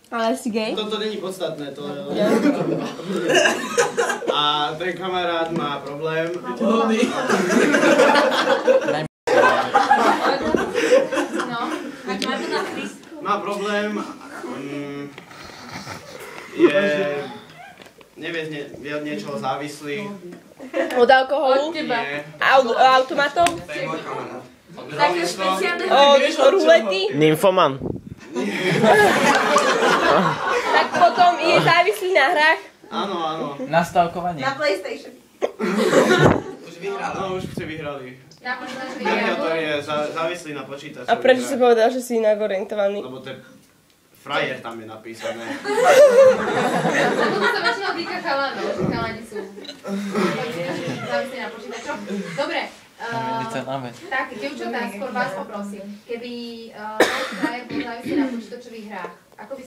Ale si gay? Toto není podstatné, to je... A ten kamarát má problém. No, ak má to na chvíľu. Má problém, je... Nevie od niečoho závislý. Od alkoholu? Od teba. Nie. Automatov? To je môj kamarát. Také špeciálne. Od rulety? Nymfoman. Tak potom je závislý na hrách? Áno, áno. Nastavkovanie. Na PlayStation. Už vyhrali. No, už ste vyhrali. Ja počítač Mediátor je závislý na počítači. A prečo si povedal, že si inak orientovaný? Lebo to je... Frajer tam je napísané. Lebo to sa väčšinou týka chalanov, že chalani sú závislí na počítačoch. Dobre. Tak, dievčatá, skôr vás poprosím. Keby váš frajer bol závislý na počítačových hrách, ako by